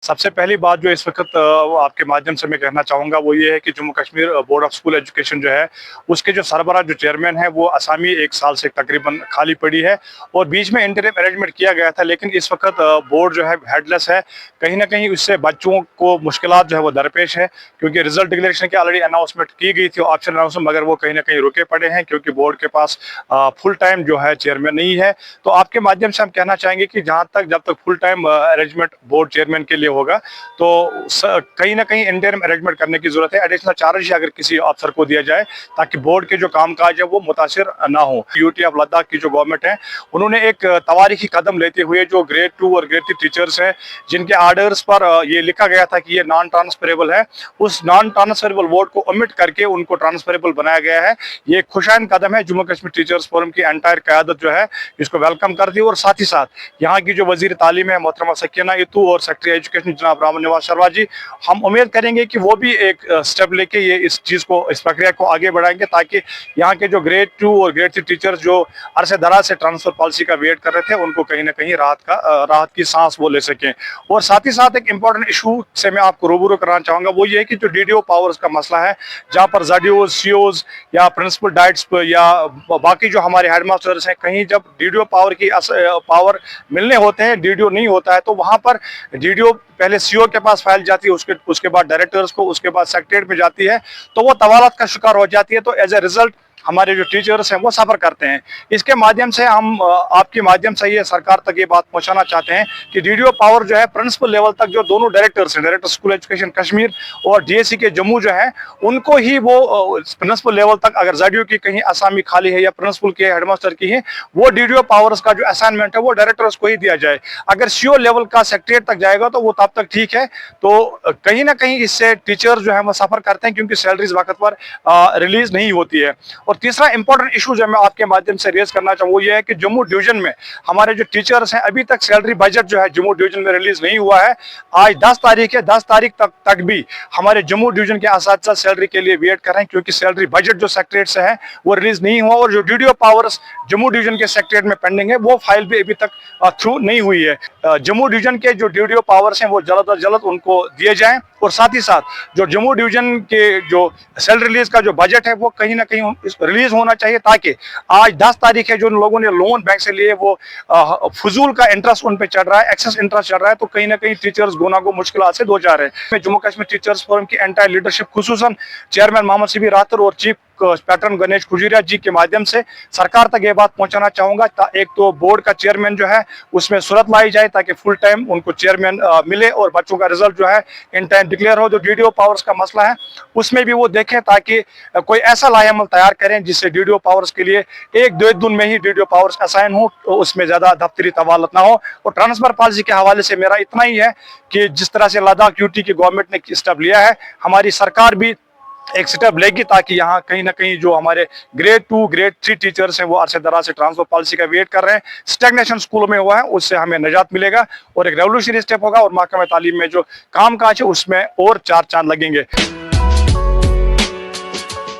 सबसे पहली बात जो इस वक्त आपके माध्यम से मैं कहना चाहूँगा वो ये है कि Jammu Kashmir board of school education जो है उसके जो सरबराह जो चेयरमैन है वो असामी 1 साल से तकरीबन खाली पड़ी है और बीच में इंटरिम अरेंजमेंट किया गया था, लेकिन इस वक्त बोर्ड जो है हेडलेस है। कहीं ना कहीं उससे बच्चों को मुश्किलात जो है वो दरपेश है, क्योंकि रिजल्ट डिक्लेरेशन की ऑलरेडी अनाउंसमेंट की गई थी, ऑप्शन अनाउंसमेंट, मगर वो कहीं ना कहीं रुके पड़े हैं क्योंकि बोर्ड के पास फुल टाइम जो है चेयरमैन नहीं है। तो आपके माध्यम से हम कहना चाहेंगे कि जब तक full time arrangement board chairman के लिए होगा तो कहीं ना कहीं इंटरिम अरेंजमेंट करने की जरूरत है। एडिशनल चार्ज अगर किसी अफसर को दिया जाए ताकि बोर्ड के जो कामकाज है वो मुतासिर ना हो। यूटी ऑफ लद्दाख की जो गवर्नमेंट है उन्होंने एक तवारीखी कदम लेते हुए जो ग्रेड 2 और ग्रेड 3 टीचर्स हैं जिनके आर्डर्स पर ये लिखा गया था कि ये नॉन ट्रांसफरेबल है, उस नॉन ट्रांसफरेबल वर्ड को ओमिट करके उनको ट्रांसफरेबल बनाया गया है। ये एक खुशाइन कदम है। जम्मू कश्मीर टीचर्स फोरम की एंटायर क़यादत जो है इसको वेलकम करती है और साथ ही साथ यहाँ की जो वजीर तालीम है मोहतरमा सकीना इतू और सेक्रेटरी एजुकेशन जनाब राम नवाज शर्मा जी, हम उम्मीद करेंगे कि वो भी एक स्टेप लेके ये इस चीज़ को, इस प्रक्रिया को आगे बढ़ाएंगे ताकि यहाँ के जो ग्रेड 2 और ग्रेड 3 टीचर्स जो अरसे दराज से ट्रांसफर पॉलिसी का वेट कर रहे थे उनको कहीं ना कहीं राहत की सांस वो ले सकें। और साथ ही साथ एक इंपॉर्टेंट इशू से मैं आपको रूबरू कराना चाहूँगा, वो ये है कि जो डीडीओ पावर्स का मसला है, जहाँ पर ज़डीओज, सीओज या प्रिंसिपल डाइट्स या बाकी जो हमारे हेडमास्टर्स हैं, कहीं जब डीडीओ पावर मिलने होते हैं, डीडीओ नहीं होता है, तो वहाँ पर डीडीओ पहले सीओ के पास फाइल जाती है, उसके बाद डायरेक्टर्स को, उसके बाद सेक्रेटरीट में जाती है, तो वो तवालत का शिकार हो जाती है। तो एज ए रिजल्ट हमारे जो टीचर्स हैं वो सफ़र करते हैं। इसके माध्यम से हम आपके माध्यम से ये सरकार तक ये बात पहुंचाना चाहते हैं कि डीडीओ पावर जो है प्रिंसिपल लेवल तक जो दोनों डायरेक्टर्स हैं, डायरेक्टर स्कूल एजुकेशन कश्मीर और डीएससी के जम्मू जो है, उनको ही वो प्रिंसिपल लेवल तक अगर ज़डीओ की कहीं असामी खाली है या प्रिंसिपल की हेडमास्टर की है, वो डीडीओ पावर्स का जो असाइनमेंट है वो डायरेक्टर्स को ही दिया जाए। अगर सीओ लेवल का सेक्रेटरीट तक जाएगा तो वो तब तक ठीक है। तो कहीं ना कहीं इससे टीचर्स जो है वो सफ़र करते हैं क्योंकि सैलरीज वक्त पर रिलीज नहीं होती है। और तीसरा इंपॉर्टेंट इशू जो मैं आपके माध्यम से रेज करना चाहूँ वो ये है कि जम्मू डिवीजन में हमारे जो टीचर्स हैं अभी तक सैलरी बजट जो है जम्मू डिवीजन में रिलीज नहीं हुआ है। आज 10 तारीख है, 10 तारीख तक भी हमारे जम्मू डिवीजन के असातिज़ा सैलरी के लिए वेट कर रहे हैं क्योंकि सैलरी बजट जो सेक्रेटरीट से है वो रिलीज नहीं हुआ और जो डीडीओ पावर्स जम्मू डिवीजन के सेक्रेटरीट में पेंडिंग है वो फाइल भी अभी तक थ्रू नहीं हुई है। जम्मू डिवीजन के जो डीडीओ पावर्स हैं वो जल्द अज जल्द उनको दिए जाएं और साथ ही साथ जो जम्मू डिवीजन के जो सैलरी रिलीज का जो बजट है वो कहीं ना कहीं रिलीज होना चाहिए ताकि आज 10 तारीख है, जो लोगों ने लोन बैंक से लिए वो फजूल का इंटरेस्ट उन पे चढ़ रहा है, एक्सेस इंटरेस्ट चढ़ रहा है, तो कहीं ना कहीं टीचर्स गुनागो मुश्किल से दो जा रहे हैं। जम्मू कश्मीर टीचर्स फोरम की एंटायर लीडरशिप खुसूसन चेयरमैन मोहम्मद सिबी रातर और चीफ पैटर्न गणेश खुजूरिया जी के माध्यम से सरकार तक ये बात पहुंचाना चाहूंगा। एक तो बोर्ड का चेयरमैन जो है उसमें सूरत लाई जाए ताकि फुल टाइम उनको चेयरमैन मिले और बच्चों का रिजल्ट जो है इन टाइम डिक्लेयर हो। जो डीडीओ पावर्स का मसला है उसमें भी वो देखें ताकि कोई ऐसा लाएअमल तैयार करें जिससे डीडीओ पावर्स के लिए एक दो दिन में ही डीडीओ पावर्स असाइन हो, तो उसमें ज्यादा दफ्तरी तवालत ना हो। और ट्रांसफर पॉलिसी के हवाले से मेरा इतना ही है कि जिस तरह से लद्दाख यूटी की गवर्नमेंट ने स्टेप लिया है, हमारी सरकार भी एक स्टेप लेगी ताकि यहाँ कहीं ना कहीं जो हमारे ग्रेड 2 ग्रेड 3 टीचर्स हैं वो अरसे दराज से ट्रांसफर पॉलिसी का वेट कर रहे हैं। स्टैग्नेशन स्कूलों में हुआ है, उससे हमें निजात मिलेगा और एक रेवोल्यूशनरी स्टेप होगा और महकमा तालीम में जो काम काज है उसमें और 4 चांद लगेंगे।